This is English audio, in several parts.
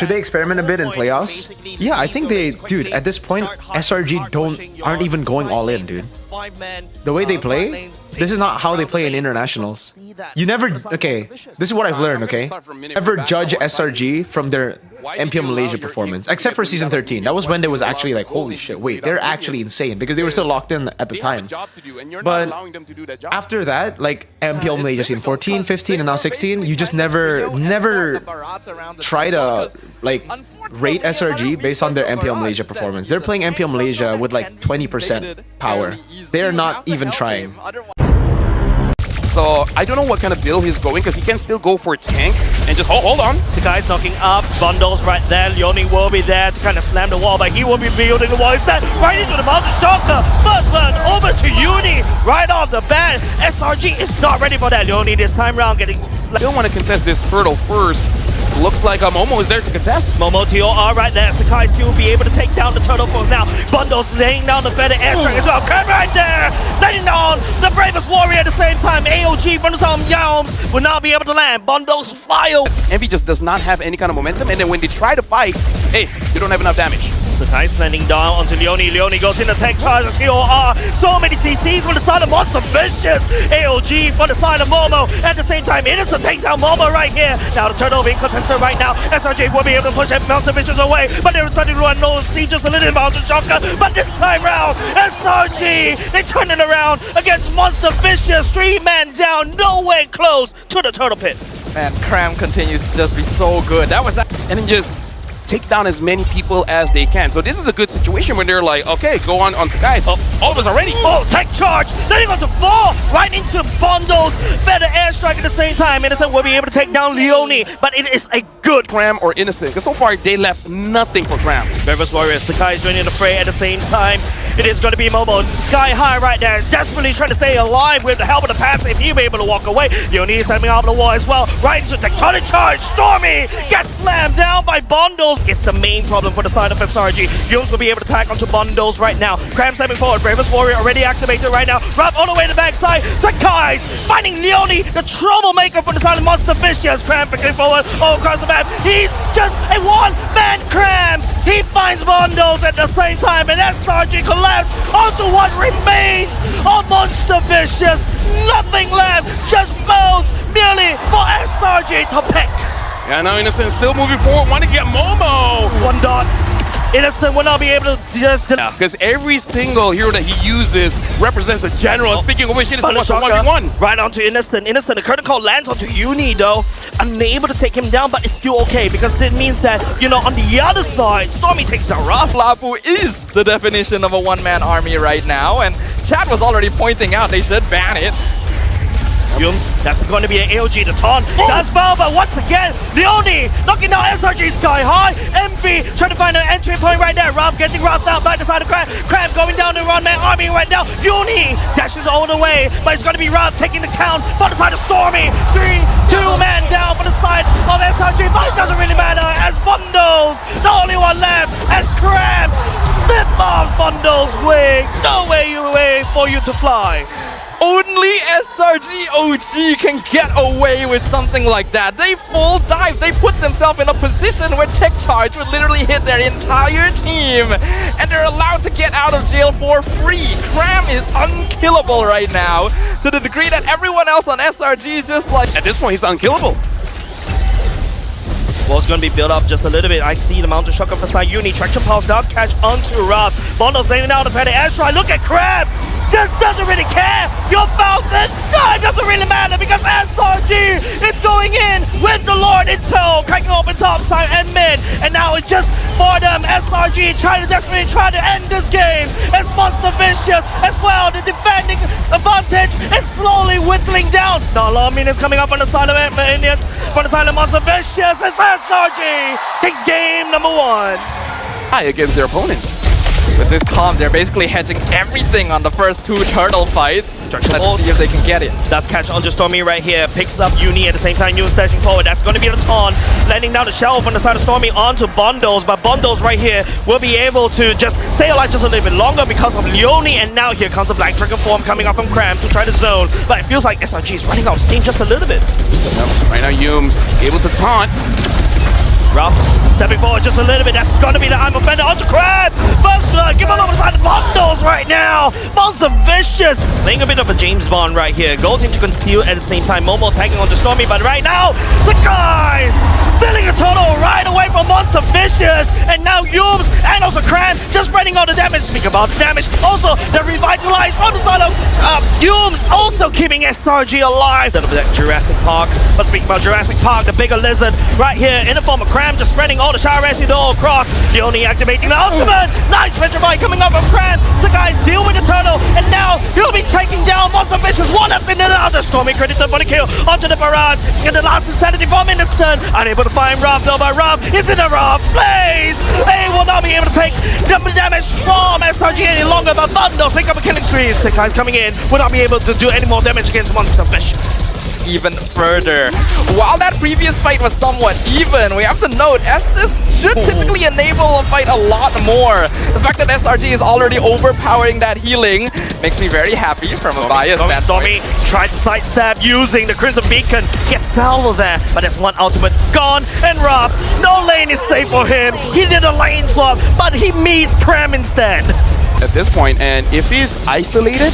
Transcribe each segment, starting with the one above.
Should they experiment a bit in playoffs? Yeah, I think they, dude, at this point, SRG aren't even going all in, dude. The way they play, this is not how they play in internationals. You never, okay, this is what I've learned, okay? Never judge SRG from their MPL Malaysia performance, except for Season 13. That was when there was actually like, holy shit, wait, they're actually insane, because they were still locked in at the time. But after that, like MPL Malaysia Season 14, 15, and now 16, you just never try to like rate SRG based on their MPL Malaysia performance. They're playing MPL Malaysia with like 20% power. They're not even trying. So I don't know what kind of build he's going, because he can still go for tank and just hold on. Sakai's knocking up, bundles right there. Leone will be there to kind of slam the wall, but he will be building the wall instead. Right into the mountain shocker. First burn over to Uni right off the bat. SRG is not ready for that. Leone this time round getting slammed. Still want to contest this turtle first. Looks like Momo is there to contest. Momo TOR right there. Sakai still be able to take down the turtle for now. Bundles laying down the feather airstrike as well. Come right there. Letting down the bravest warrior at the same time. AOG from some Yalms will not be able to land. Bundles fly over. Envy just does not have any kind of momentum, and then when they try to fight, hey, you don't have enough damage. Sakai's landing down onto Leone. Leone goes in the tech charge as TOR. So many CCs from the side of Monster Vicious. AOG from the side of Momo. At the same time, Innocent takes out Momo right here. Now the turtle being contested right now. SRJ will be able to push Monster Vicious away, but they're starting to run no see just a little Mountain Shocker. But this time round, SRG, they turn it around against Monster Vicious. 3 men down, nowhere close to the turtle pit. Man, Cram continues to just be so good. That was that. And then just take down as many people as they can. So this is a good situation when they're like, okay, go on Sakai. Oh, all of us are ready. Oh, tech charge! Letting on to fall right into Bundles. Feather airstrike at the same time. Innocent will be able to take down Leone, but it is a good Cram or Innocent, because so far they left nothing for Cram. Reverse Warriors, Sakai is joining the fray at the same time. It is going to be Momo sky high right there, desperately trying to stay alive with the help of the passive. He'll be able to walk away. Leone is stepping off the wall as well. Right into tectonic charge. Stormy gets slammed down by Bundles. It's the main problem for the side of SRG. Yoons will be able to attack onto Bundles right now. Cram stepping forward. Bravest Warrior already activated right now. Rob all the way to the backside. Sakai's finding Leone, the troublemaker for the side of Monster Vicious. Cram picking forward all across the map. He's just a one-man Cram. He finds Bundles at the same time, and SRG collapse onto what remains of Monster Vicious. Nothing left, just bones merely for SRG to pick. Yeah, now Innocent still moving forward, want to get Momo! 1 dot. Innocent will not be able to just... Because every single hero that he uses represents a general. Speaking of which, Innocent wants a 1v1. Right onto Innocent. Innocent, the curtain call lands onto Uni though. Unable to take him down, but it's still okay because it means that, you know, on the other side, Stormy takes out Rough. Lapu is the definition of a one-man army right now, and Chad was already pointing out they should ban it. Yums, that's going to be an AOG to taunt. That's foul, but once again, Leone knocking down SRG sky high. MV trying to find an entry point right there. Rob getting robbed out by the side of Crab. Crab going down the one-man army right now. Uni dashes all the way, but it's going to be Rob taking the count for the side of Stormy. 2 men down for the side of SRG, but it doesn't really matter as Bundles, the only one left, as Crab snip off Bundles' wing. No way for you to fly. Only SRG OG can get away with something like that. They full dive, they put themselves in a position where Tech Charge would literally hit their entire team, and they're allowed to get out of jail for free. Cram is unkillable right now, to the degree that everyone else on SRG is just like... At this point, he's unkillable. Wall's going to be built up just a little bit. I see the Mountain Shocker for side Uni. Traction Pulse does catch onto Rob. Bundles laying out the Feather Airstrike. Look at Crab! Just doesn't really care. Your fountain, no, it doesn't really matter because SRG is going in with the Lord in tow, cracking open top side and mid, and now it's just for them. SRG desperately try to end this game as Monster Vicious as well. The defending advantage is slowly whittling down. Not a lot of minutes coming up on the side of Indians, from the side of Monster Vicious as SRG takes game number 1. High against their opponents. With this comp, they're basically hedging everything on the first 2 turtle fights. Let's see if they can get it. That's catch onto Stormy right here. Picks up Uni at the same time. Uni stashing forward. That's going to be the taunt. Landing down the shell from the side of Stormy onto Bundles. But Bundles right here will be able to just stay alive just a little bit longer because of Leone. And now here comes a Black Trigger form coming up from Cram to try to zone. But it feels like SRG is running out of steam just a little bit. Right now, Yums able to taunt. Ruff stepping forward just a little bit. That's going to be the I'm offender onto Crab. First blood, give him over the side of bundles right now. Monster Vicious playing a bit of a James Bond right here. Goes into conceal at the same time. Momo tagging onto Stormy, but right now, the guys stealing a total right away from Monster Vicious. And now Yums and also Cran just spreading all the damage. Speak about the damage. Also, the revitalize on the side of Yums also keeping SRG alive. Little bit of Jurassic Park. But speaking about Jurassic Park, the bigger lizard right here in the form of Cram just spreading all the Shower Acid all across. Leone activating the ultimate. Nice Petrify coming up from Cran. The guys deal with the turtle, and now he'll be taking down Monster Vicious one after another. Stormy credited for the kill onto the barrage. And the last Insanity Bomb in the stun. Unable to find Ruff, though, but Ruff is in a rough place. They will not be able to take the damage from SRG any longer, but Bundle pick up a killing spree. The guys coming in will not be able to do any more damage against Monster Vicious. Even further. While that previous fight was somewhat even, we have to note Estes should typically enable a fight a lot more. The fact that SRG is already overpowering that healing makes me very happy from a bias standpoint. Stormy tried to sidestep using the Crimson Beacon. Gets Salvo there, but there's one ultimate gone. And Ruff, no lane is safe for him. He did a lane swap, but he meets Cram instead. At this point, and if he's isolated,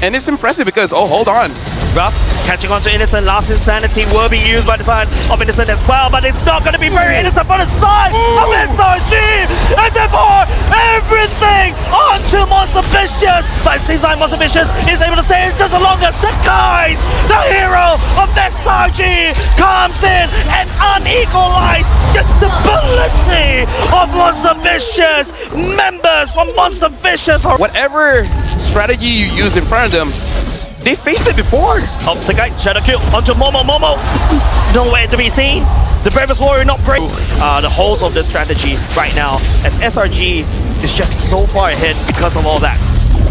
and it's impressive because, oh, hold on. Ruff catching on to Innocent. Last Insanity will be used by the side of Innocent as well, but it's not going to be very Innocent for the side of SRG. As they pour everything onto Monster Vicious. But it seems like Monster Vicious is able to stay just as long as the guys, the hero of SRG, comes in and unequalized the stability of Monster Vicious. Members from Monster Vicious are Whatever strategy you use in front of them, they faced it before. oh, the guy, shadow kill onto Momo. Nowhere to be seen. The bravest warrior not great. The holes of the strategy right now, as SRG is just so far ahead because of all that.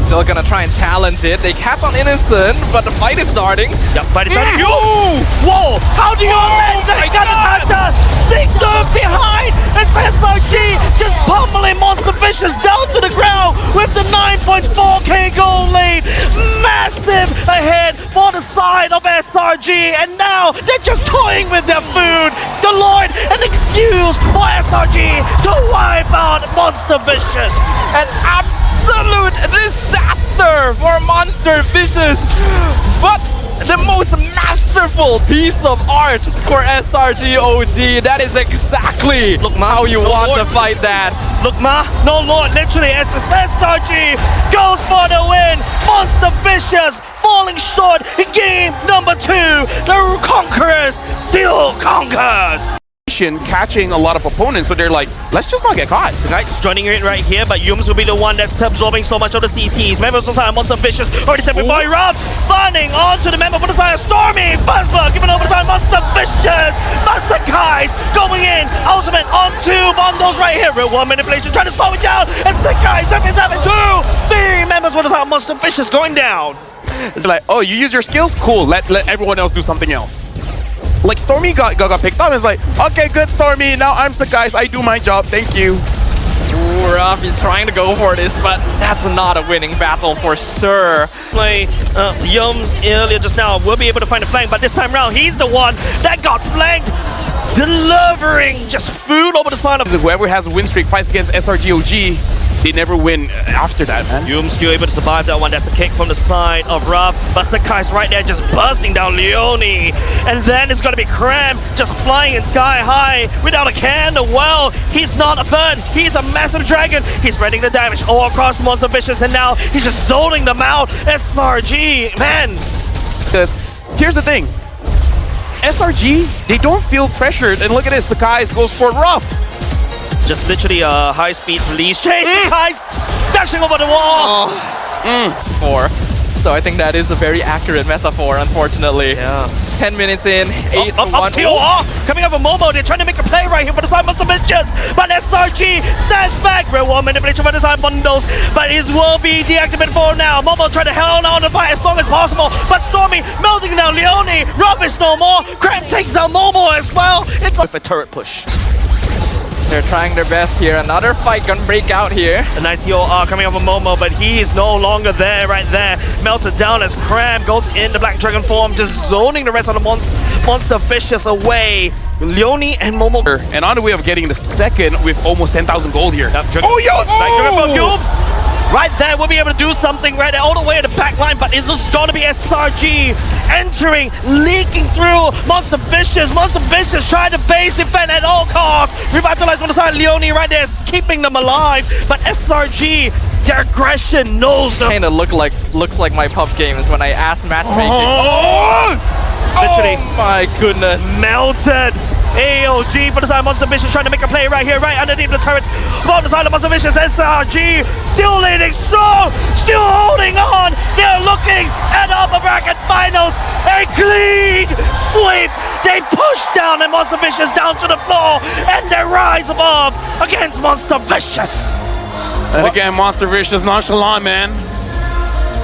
Still gonna try and challenge it. They cap on Innocent, but the fight is starting. Yep, fight is starting. Whoa! How do you land that? Got the counter. Sixer behind. As SRG just pummeling Monster Vicious down to the ground with the 9.4k goal lead. Massive ahead for the side of SRG, and now they're just toying with their food. The Lord, an excuse for SRG to wipe out Monster Vicious. An absolute disaster for Monster Vicious, but the most masterful piece of art for SRG OG. That is exactly how you want to fight that. Look, no Lord, literally, as the SRG goes for the win. Monster Vicious falling short in game number 2. The Conquerors still conquers. Catching a lot of opponents, so they're like, let's just not get caught. Tonight joining it right here, but Yums will be the one that's absorbing so much of the CCs. Members on the side of Monster Vicious already stepping by Ruff, running onto the member for the side of Stormy. Buzzbug giving over the side of Monster Vicious. Master Kai's going in. Ultimate onto Bundles right here. Real world manipulation trying to slow it down. And Sick Kai's 7-7-2. 3 members for the side of Monster Vicious going down. It's like, oh, you use your skills? Cool, let everyone else do something else. Like, Stormy got picked up. It's like, okay, good, Stormy. Now I'm the guys. I do my job. Thank you. Ooh, Ruff is trying to go for this, but that's not a winning battle for sure. Play Yums earlier just now will be able to find a flank, but this time round he's the one that got flanked, delivering just food over the side of Whoever has a win streak fights against SRG OG. They never win after that, man. Yums still able to survive that one. That's a kick from the side of Ruff. But Sakai's right there just bursting down Leone. And then it's going to be Cram just flying in sky high without a candle. Well, he's not a bird. He's a massive dragon. He's spreading the damage all across Monster Vicious. And now he's just zoning them out. SRG, man. Because here's the thing. SRG, they don't feel pressured. And look at this. The guys goes for Ruff. Just literally a high-speed release chain. Guys dashing over the wall. So I think that is a very accurate metaphor, unfortunately. Yeah. 10 minutes in, 8 up, to 1. TOR coming up with Momo. They're trying to make a play right here for the side of Vicious, but SRG stands back. Real world manipulation by the side Bundles, but it will be deactivated for now. Momo trying to hold on the fight as long as possible, but Stormy melting down Leone. Rubbish no more. Cram takes down Momo as well. It's with a turret push. They're trying their best here. Another fight gonna break out here. A nice TOR coming up with Momo, but he is no longer there right there. Melted down as Cram goes in the Black Dragon form, just zoning the rest of the Monster Vicious away. Leone and Momo. And on the way of getting the second with almost 10,000 gold here. Oh, yo! Right there, we'll be able to do something right there, all the way at the back line, but it's just gonna be SRG entering, leaking through. Monster Vicious trying to base defend at all costs. Revitalize on the side, Leone right there is keeping them alive, but SRG, their aggression knows them. Kinda looks like my pub games when I asked matchmaking. Literally. Oh my goodness. Melted. AOG for the side of Monster Vicious trying to make a play right here, right underneath the turrets. On the side of Monster Vicious, SRG still leading strong, still holding on. They're looking at upper bracket finals. A clean sweep. They push down and Monster Vicious down to the floor, and they rise above against Monster Vicious. And again, Monster Vicious nonchalant, man.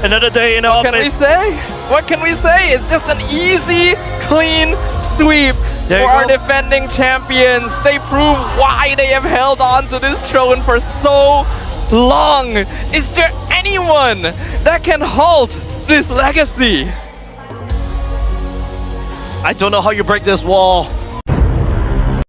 Another day in the What can we say? What can we say? It's just an easy, clean sweep for our defending champions. They prove why they have held on to this throne for so long. Is there anyone that can halt this legacy? I don't know how you break this wall.